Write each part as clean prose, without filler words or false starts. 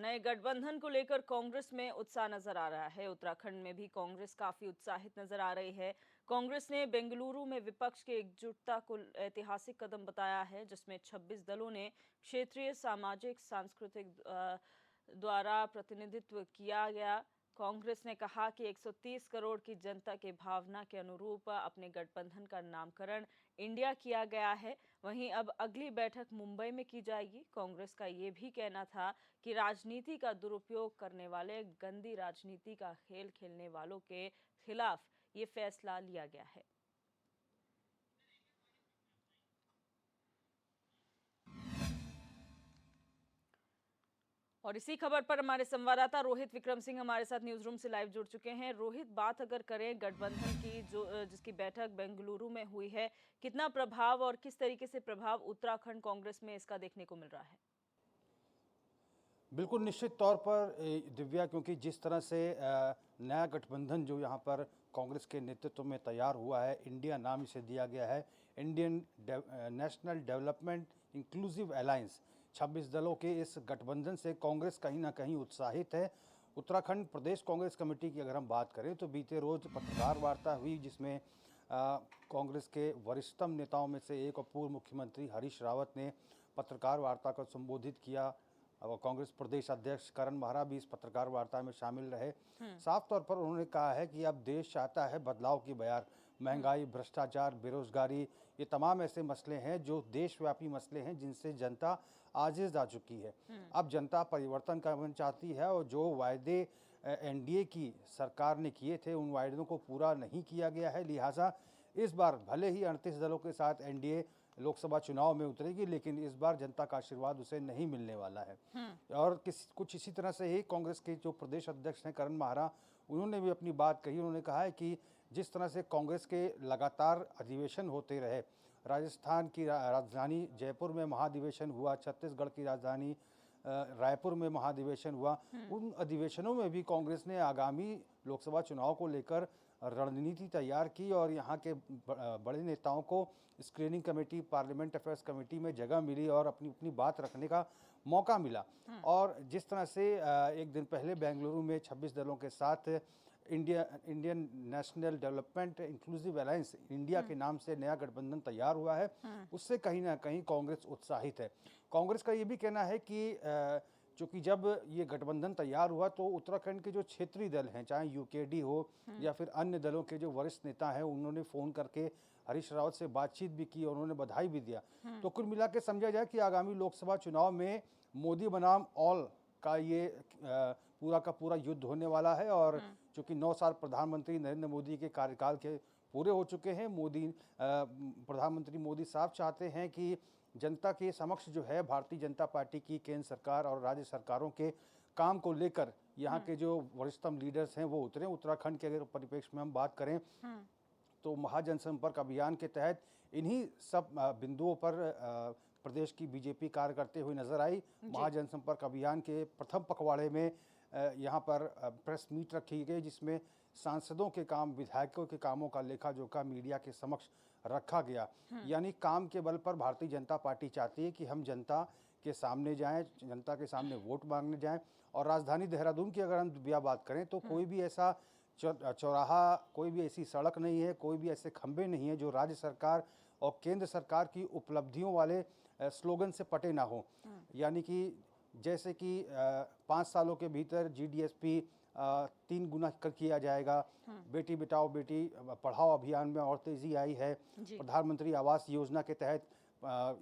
नए गठबंधन को लेकर कांग्रेस में उत्साह नजर आ रहा है। उत्तराखंड में भी कांग्रेस काफी उत्साहित नजर आ रही है। कांग्रेस ने बेंगलुरु में विपक्ष की एकजुटता को ऐतिहासिक कदम बताया है, जिसमें 26 दलों ने क्षेत्रीय, सामाजिक, सांस्कृतिक द्वारा प्रतिनिधित्व किया गया। कांग्रेस ने कहा कि 130 करोड़ की जनता की भावना के अनुरूप अपने गठबंधन का नामकरण इंडिया किया गया है। वहीं अब अगली बैठक मुंबई में की जाएगी। कांग्रेस का ये भी कहना था कि राजनीति का दुरुपयोग करने वाले, गंदी राजनीति का खेल खेलने वालों के खिलाफ ये फैसला लिया गया है। और इसी खबर पर हमारे संवाददाता रोहित विक्रम सिंह हमारे साथ न्यूज रूम से लाइव जुड़ चुके हैं। रोहित, बात अगर करें गठबंधन की, जो जिसकी बैठक बेंगलुरु में हुई है, कितना प्रभाव और किस तरीके से प्रभाव उत्तराखंड कांग्रेस में इसका देखने को मिल रहा है? बिल्कुल निश्चित तौर पर दिव्या, क्योंकि जिस तरह से नया गठबंधन जो यहाँ पर कांग्रेस के नेतृत्व में तैयार हुआ है, इंडिया नाम इसे दिया गया है, Indian national development inclusive alliance. 26 दलों के इस गठबंधन से कांग्रेस कहीं ना कहीं उत्साहित है। उत्तराखंड प्रदेश कांग्रेस कमेटी की अगर हम बात करें तो बीते रोज पत्रकार वार्ता हुई, जिसमें कांग्रेस के वरिष्ठतम नेताओं में से एक और पूर्व मुख्यमंत्री हरीश रावत ने पत्रकार वार्ता को संबोधित किया। और कांग्रेस प्रदेश अध्यक्ष करण महरा भी इस पत्रकार वार्ता में शामिल रहे। साफ तौर पर उन्होंने कहा है कि अब देश चाहता है बदलाव की बयार। महंगाई, भ्रष्टाचार, बेरोजगारी, ये तमाम ऐसे मसले हैं जो देशव्यापी मसले हैं जिनसे जनता आजिज़ आ चुकी है। अब जनता परिवर्तन करना चाहती है और जो वायदे एनडीए की सरकार ने किए थे, उन वायदों को पूरा नहीं किया गया है। लिहाजा इस बार भले ही 38 दलों के साथ एनडीए लोकसभा चुनाव में उतरेगी, लेकिन इस बार जनता का आशीर्वाद उसे नहीं मिलने वाला है। और कुछ इसी तरह से ही कांग्रेस के जो प्रदेश अध्यक्ष हैं करण महरा, उन्होंने भी अपनी बात कही। उन्होंने कहा है कि जिस तरह से कांग्रेस के लगातार अधिवेशन होते रहे, राजस्थान की राजधानी जयपुर में महाधिवेशन हुआ, छत्तीसगढ़ की राजधानी रायपुर में महाधिवेशन हुआ, उन अधिवेशनों में भी कांग्रेस ने आगामी लोकसभा चुनाव को लेकर रणनीति तैयार की और यहाँ के बड़े नेताओं को screening committee, parliament affairs committee में जगह मिली और अपनी अपनी बात रखने का मौका मिला। और जिस तरह से एक दिन पहले बेंगलुरु में 26 दलों के साथ Indian national development inclusive alliance, India के नाम से नया गठबंधन तैयार हुआ है, उससे कहीं ना कहीं कांग्रेस उत्साहित है। कांग्रेस का ये भी कहना है कि चूँकि जब ये गठबंधन तैयार हुआ तो उत्तराखंड के जो क्षेत्रीय दल हैं, चाहे यूकेडी हो या फिर अन्य दलों के जो वरिष्ठ नेता हैं, उन्होंने फ़ोन करके हरीश रावत से बातचीत भी की और उन्होंने बधाई भी दिया। तो कुल मिला के समझा जाए कि आगामी लोकसभा चुनाव में मोदी बनाम ऑल का ये पूरा का पूरा युद्ध होने वाला है। और चूँकि 9 साल प्रधानमंत्री नरेंद्र मोदी के कार्यकाल के पूरे हो चुके हैं, प्रधानमंत्री मोदी साफ चाहते हैं कि जनता के समक्ष जो है भारतीय जनता पार्टी की केंद्र सरकार और राज्य सरकारों के काम को लेकर यहाँ के जो वरिष्ठतम लीडर्स हैं वो उतरे। उत्तराखंड के अगर परिप्रेक्ष्य में हम बात करें तो महाजनसंपर्क अभियान के तहत इन्हीं सब बिंदुओं पर प्रदेश की बीजेपी कार्य करते हुए नजर आई। महाजनसंपर्क अभियान के प्रथम पखवाड़े में यहाँ पर प्रेस मीट रखी गई, जिसमें सांसदों के काम, विधायकों के कामों का लेखा जोखा मीडिया के समक्ष रखा गया। यानी काम के बल पर भारतीय जनता पार्टी चाहती है कि हम जनता के सामने जाएं, जनता के सामने वोट मांगने जाएं। और राजधानी देहरादून की अगर हम बात करें तो कोई भी ऐसा चौराहा, कोई भी ऐसी सड़क नहीं है, कोई भी ऐसे खंभे नहीं है जो राज्य सरकार और केंद्र सरकार की उपलब्धियों वाले स्लोगन से पटे ना हो। यानी कि जैसे कि 5 सालों के भीतर जीडीएसपी 3 गुना किया जाएगा, बेटी बचाओ बेटी पढ़ाओ अभियान में और तेजी आई है, प्रधानमंत्री आवास योजना के तहत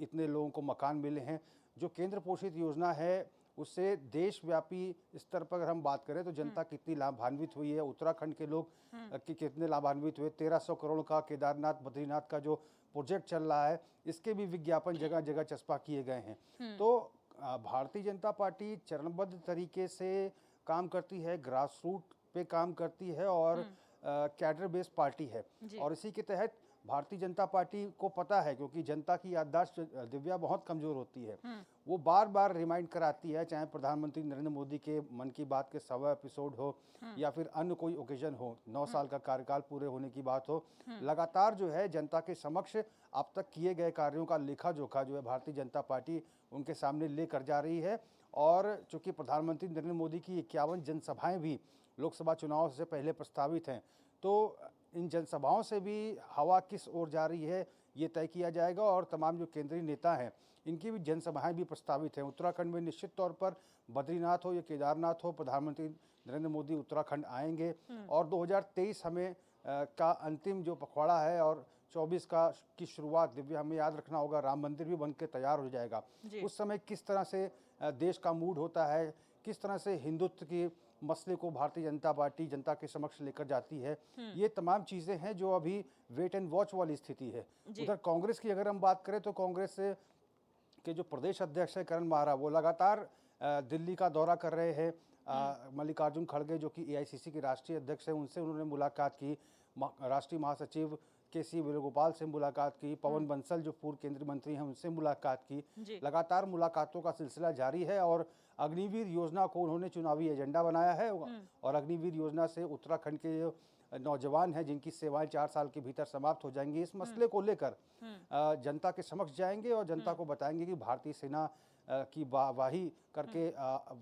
इतने लोगों को मकान मिले हैं। जो केंद्र पोषित योजना है उससे देशव्यापी स्तर पर अगर हम बात करें तो जनता कितनी लाभान्वित हुई है, उत्तराखंड के लोग कितने लाभान्वित हुए। 1300 करोड़ का केदारनाथ बद्रीनाथ का जो प्रोजेक्ट चल रहा है, इसके भी विज्ञापन जगह जगह चस्पा किए गए हैं। तो भारतीय जनता पार्टी चरणबद्ध तरीके से काम करती है, ग्रास रूट पे काम करती है और कैडर बेस्ड पार्टी है। और इसी के तहत भारतीय जनता पार्टी को पता है, क्योंकि जनता की याददाश्त दिव्या बहुत कमजोर होती है, वो बार बार रिमाइंड कराती है, चाहे प्रधानमंत्री नरेंद्र मोदी के मन की बात के 100वां एपिसोड हो या फिर अन्य कोई ओकेजन हो, 9 साल का कार्यकाल पूरे होने की बात हो, लगातार जो है जनता के समक्ष अब तक किए गए कार्यों का लेखा जोखा जो है भारतीय जनता पार्टी उनके सामने लेकर जा रही है। और चूंकि प्रधानमंत्री नरेंद्र मोदी की 51 जनसभाएं भी लोकसभा चुनाव से पहले प्रस्तावित हैं, तो इन जनसभाओं से भी हवा किस ओर जा रही है ये तय किया जाएगा। और तमाम जो केंद्रीय नेता हैं इनकी भी जनसभाएं भी प्रस्तावित हैं। उत्तराखंड में निश्चित तौर पर बद्रीनाथ हो या केदारनाथ हो, प्रधानमंत्री नरेंद्र मोदी उत्तराखंड आएंगे। और 2023 हमें का अंतिम जो पखवाड़ा है और 24 की शुरुआत, दिव्या हमें याद रखना होगा, राम मंदिर भी बन के तैयार हो जाएगा। उस समय किस तरह से देश का मूड होता है, किस तरह से हिंदुत्व की मसले को भारतीय जनता पार्टी जनता के समक्ष लेकर जाती है, ये तमाम चीज़ें हैं जो अभी वेट एंड वॉच वाली स्थिति है। उधर कांग्रेस की अगर हम बात करें तो कांग्रेस के जो प्रदेश अध्यक्ष है करण माहरा, वो लगातार दिल्ली का दौरा कर रहे हैं। मल्लिकार्जुन खड़गे जो कि एआईसीसी के राष्ट्रीय अध्यक्ष हैं, उनसे उन्होंने मुलाकात की। राष्ट्रीय महासचिव केसी वेणुगोपाल से मुलाकात की। पवन बंसल जो पूर्व केंद्रीय मंत्री हैं उनसे मुलाकात की। लगातार मुलाकातों का सिलसिला जारी है और अग्निवीर योजना को उन्होंने चुनावी एजेंडा बनाया है। और अग्निवीर योजना से उत्तराखंड के जो नौजवान हैं जिनकी सेवाएं 4 साल के भीतर समाप्त हो जाएंगी, इस मसले को लेकर जनता के समक्ष जाएंगे और जनता को बताएंगे कि भारतीय सेना की वाही करके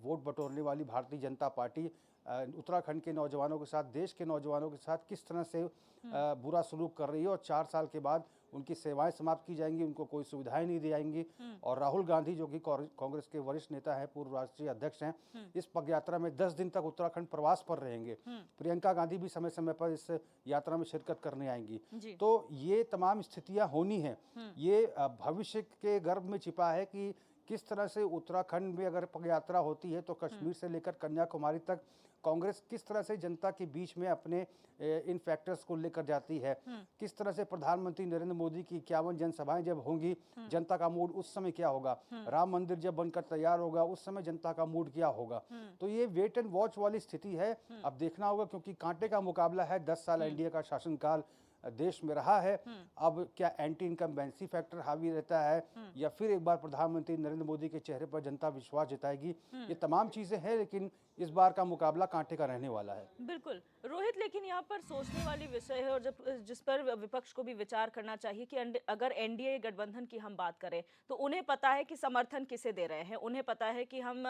वोट बटोरने वाली भारतीय जनता पार्टी उत्तराखंड के नौजवानों के साथ, देश के नौजवानों के साथ किस तरह से बुरा सलूक कर रही है। और 4 साल के बाद उनकी सेवाएं समाप्त की जाएंगी, उनको कोई सुविधाएं नहीं दी जाएंगी। और राहुल गांधी जो कि कांग्रेस के वरिष्ठ नेता हैं, पूर्व राष्ट्रीय अध्यक्ष हैं, इस पदयात्रा में 10 दिन तक उत्तराखंड प्रवास पर रहेंगे। प्रियंका गांधी भी समय समय पर इस यात्रा में शिरकत करने आएंगी। तो ये तमाम स्थितियां होनी हैं। ये भविष्य के गर्भ में छिपा है कि किस तरह से उत्तराखंड में अगर पदयात्रा होती है तो कश्मीर से लेकर कन्याकुमारी तक कांग्रेस किस तरह से जनता के बीच में अपने इन फैक्टर्स को लेकर जाती है, किस तरह से प्रधानमंत्री नरेंद्र मोदी की 51 जनसभाएं जब होंगी, जनता का मूड उस समय क्या होगा, राम मंदिर जब बनकर तैयार होगा उस समय जनता का मूड क्या होगा। तो ये वेट एंड वॉच वाली स्थिति है। अब देखना होगा, क्योंकि कांटे का मुकाबला है। 10 साल एनडीए का शासनकाल देश में रहा है। अब क्या एंटी इनकम्बेंसी फैक्टर हावी रहता है या फिर एक बार प्रधानमंत्री नरेंद्र मोदी के चेहरे पर जनता विश्वास जताएगी, ये तमाम चीजें हैं। लेकिन इस बार का मुकाबला कांटे का रहने वाला है। बिल्कुल रोहित, लेकिन यहाँ पर सोचने वाली विषय है और जिस पर विपक्ष को भी विचार करना चाहिए कि अगर एनडीए गठबंधन की हम बात करें तो उन्हें पता है कि समर्थन किसे दे रहे हैं। उन्हें पता है कि हम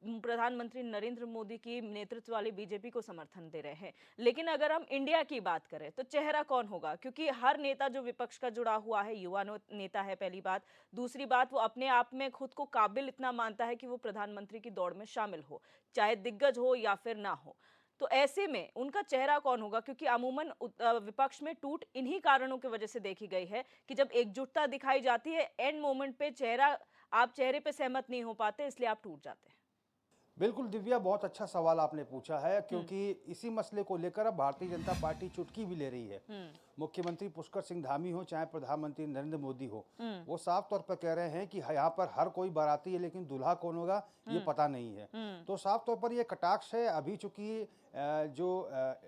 प्रधानमंत्री नरेंद्र मोदी की नेतृत्व वाली बीजेपी को समर्थन दे रहे हैं। लेकिन अगर हम इंडिया की बात करें तो चेहरा कौन होगा, क्योंकि हर नेता जो विपक्ष का जुड़ा हुआ है युवा नेता है, पहली बात। दूसरी बात, वो अपने आप में खुद को काबिल इतना मानता है कि वो प्रधानमंत्री की दौड़ में शामिल हो, चाहे दिग्गज हो या फिर ना हो। तो ऐसे में उनका चेहरा कौन होगा, क्योंकि अमूमन विपक्ष में टूट इन्हीं कारणों की वजह से देखी गई है कि जब एकजुटता दिखाई जाती है, एंड मोमेंट पे आप चेहरे पे सहमत नहीं हो पाते, इसलिए आप टूट जाते हैं। बिल्कुल दिव्या, बहुत अच्छा सवाल आपने पूछा है, क्योंकि इसी मसले को लेकर अब भारतीय जनता पार्टी चुटकी भी ले रही है। मुख्यमंत्री पुष्कर सिंह धामी हो चाहे प्रधानमंत्री नरेंद्र मोदी हो, वो साफ तौर पर कह रहे हैं कि यहाँ पर हर कोई बाराती है लेकिन दूल्हा कौन होगा ये पता नहीं है। तो साफ तौर पर ये कटाक्ष है। अभी चूंकि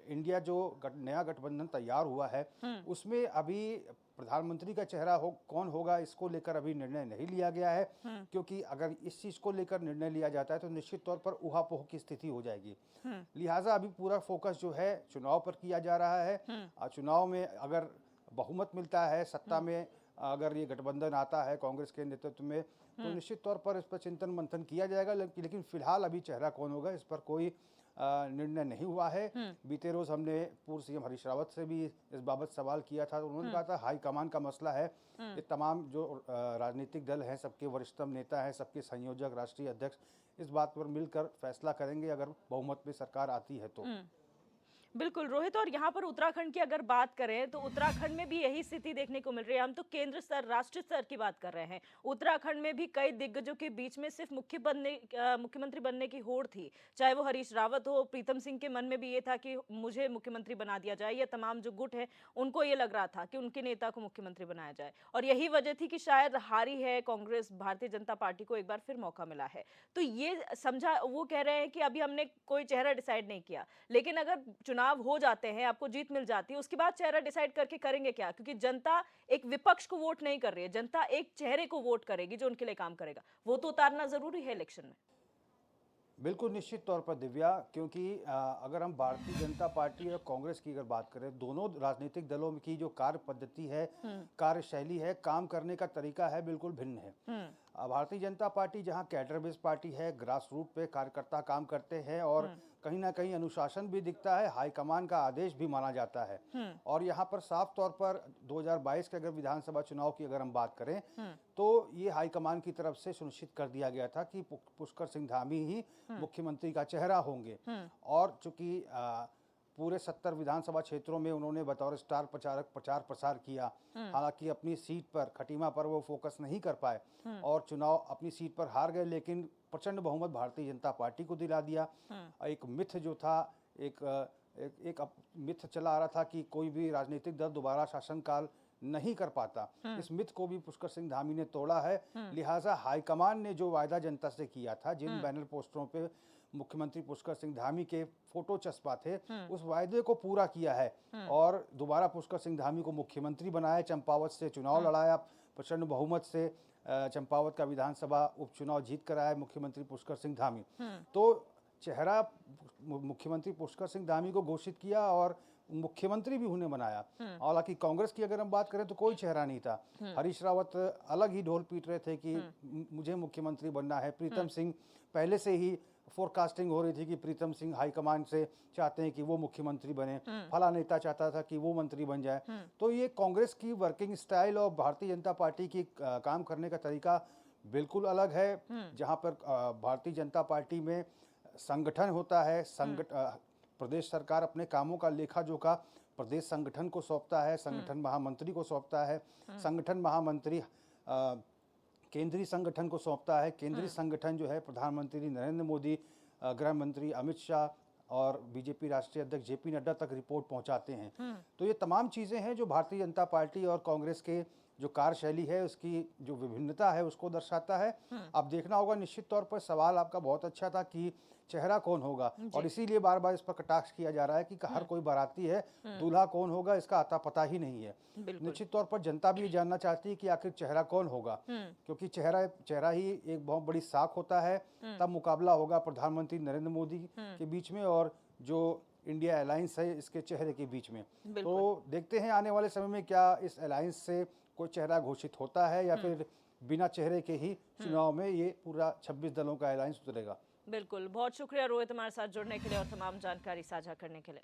इंडिया जो नया गठबंधन तैयार हुआ है उसमें अभी प्रधानमंत्री का चेहरा कौन होगा इसको लेकर अभी निर्णय नहीं लिया गया है, क्योंकि अगर इस चीज को लेकर निर्णय लिया जाता है तो निश्चित तौर पर उहापोह की स्थिति हो जाएगी। लिहाजा अभी पूरा फोकस जो है चुनाव पर किया जा रहा है। चुनाव में अगर बहुमत मिलता है, सत्ता में अगर ये गठबंधन आता है कांग्रेस के नेतृत्व में, तो निश्चित तौर पर इस पर चिंतन मंथन किया जाएगा। लेकिन फिलहाल अभी चेहरा कौन होगा इस पर कोई निर्णय नहीं हुआ है। बीते रोज हमने पूर्व सीएम हरीश रावत से भी इस बाबत सवाल किया था, तो उन्होंने कहा था हाईकमान का मसला है। ये तमाम जो राजनीतिक दल हैं, सबके वरिष्ठतम नेता हैं, सबके संयोजक, राष्ट्रीय अध्यक्ष इस बात पर मिलकर फैसला करेंगे अगर बहुमत में सरकार आती है तो। बिल्कुल रोहित, और यहाँ पर उत्तराखंड की अगर बात करें तो उत्तराखंड में भी यही स्थिति देखने को मिल रही है। हम तो केंद्र स्तर, राष्ट्रीय स्तर की बात कर रहे हैं। उत्तराखंड में भी कई दिग्गजों के बीच में सिर्फ मुख्यमंत्री बनने की होड़ थी, चाहे वो हरीश रावत हो। प्रीतम सिंह के मन में भी ये था कि मुझे मुख्यमंत्री बना दिया जाए। ये तमाम जो गुट है उनको ये लग रहा था कि उनके नेता को मुख्यमंत्री बनाया जाए, और यही वजह थी कि शायद हारी है कांग्रेस, भारतीय जनता पार्टी को एक बार फिर मौका मिला है। तो ये समझा, वो कह रहे हैं कि अभी हमने कोई चेहरा डिसाइड नहीं किया, लेकिन अगर चुनाव हो जाते हैं, आपको जीत मिल जाती है, उसके बाद चेहरा डिसाइड करके करेंगे क्या, क्योंकि जनता एक विपक्ष को वोट नहीं कर रही है, जनता एक चेहरे को वोट करेगी जो उनके लिए काम करेगा। वो तो उतारना जरूरी है इलेक्शन में। बिल्कुल निश्चित तौर पर दिव्या, क्योंकि अगर हम भारतीय जनता पार्टी और कांग्रेस की अगर बात करें, दोनों राजनीतिक दलों की जो कार्य पद्धति है, कार्यशैली है, काम करने का तरीका है, बिल्कुल भिन्न है। भारतीय जनता पार्टी जहां कैडर बेस्ड पार्टी है, ग्रास रूट पे कार्यकर्ता काम करते हैं और कहीं ना कहीं अनुशासन भी दिखता है, हाईकमान का आदेश भी माना जाता है। और यहाँ पर साफ तौर पर 2022 के अगर विधानसभा चुनाव की अगर हम बात करें तो ये हाईकमान की तरफ से सुनिश्चित कर दिया गया था कि पुष्कर सिंह धामी ही मुख्यमंत्री का चेहरा होंगे। और चूंकि पूरे 70 विधानसभा क्षेत्रों में उन्होंने बतौर स्टार प्रचारक प्रचार प्रसार किया, हालांकि अपनी सीट पर खटीमा पर वो फोकस नहीं कर पाए और चुनाव अपनी सीट पर हार गए, लेकिन प्रचंड बहुमत भारतीय जनता पार्टी को दिला दिया। एक मिथ जो था, एक मिथ चला आ रहा था कि कोई भी राजनीतिक दल दोबारा शासनकाल नहीं कर पाता, इस मिथ को भी पुष्कर सिंह धामी ने तोड़ा है। लिहाजा हाईकमान ने जो वायदा जनता से किया था, जिन बैनर पोस्टरों पे मुख्यमंत्री पुष्कर सिंह धामी के फोटो चस्पा थे, उस वायदे को पूरा किया है और दोबारा पुष्कर सिंह धामी को मुख्यमंत्री बनाया। चंपावत से चुनाव लड़ाया, प्रचंड बहुमत से चंपावत का विधानसभा उपचुनाव जीत कर आया मुख्यमंत्री पुष्कर सिंह धामी। तो चेहरा मुख्यमंत्री पुष्कर सिंह धामी को घोषित किया और मुख्यमंत्री भी उन्हें बनाया। हालांकि कांग्रेस की अगर हम बात करें तो कोई चेहरा नहीं था। हरीश रावत अलग ही ढोल पीट रहे थे कि मुझे मुख्यमंत्री बनना है। प्रीतम सिंह पहले से ही फोरकास्टिंग हो रही थी कि प्रीतम सिंह हाईकमान से चाहते हैं कि वो मुख्यमंत्री बने, फला नेता चाहता था कि वो मंत्री बन जाए। तो ये कांग्रेस की वर्किंग स्टाइल और भारतीय जनता पार्टी की काम करने का तरीका बिल्कुल अलग है। जहां पर भारतीय जनता पार्टी में संगठन होता है, प्रदेश सरकार अपने कामों का लेखा जोखा प्रदेश संगठन को सौंपता है, संगठन महामंत्री को सौंपता है, संगठन महामंत्री केंद्रीय संगठन को सौंपता है, केंद्रीय संगठन जो है प्रधानमंत्री नरेंद्र मोदी, गृह मंत्री अमित शाह और बीजेपी राष्ट्रीय अध्यक्ष जेपी नड्डा तक रिपोर्ट पहुंचाते हैं। तो ये तमाम चीज़ें हैं जो भारतीय जनता पार्टी और कांग्रेस के जो कार्यशैली है, उसकी जो विभिन्नता है उसको दर्शाता है। अब देखना होगा, निश्चित तौर पर सवाल आपका बहुत अच्छा था कि चेहरा कौन होगा, और इसीलिए बार बार इस पर कटाक्ष किया जा रहा है कि हर कोई बाराती है, दूल्हा कौन होगा इसका अता पता ही नहीं है। निश्चित तौर पर जनता भी ये जानना चाहती है कि आखिर चेहरा कौन होगा, क्योंकि चेहरा ही एक बहुत बड़ी साख होता है। तब मुकाबला होगा प्रधानमंत्री नरेंद्र मोदी के बीच में और जो इंडिया अलायंस है इसके चेहरे के बीच में। तो देखते हैं आने वाले समय में क्या इस अलायंस से कोई चेहरा घोषित होता है या फिर बिना चेहरे के ही चुनाव में ये पूरा 26 दलों का अलायंस उतरेगा। बिल्कुल, बहुत शुक्रिया रोहित हमारे साथ जुड़ने के लिए और तमाम जानकारी साझा करने के लिए।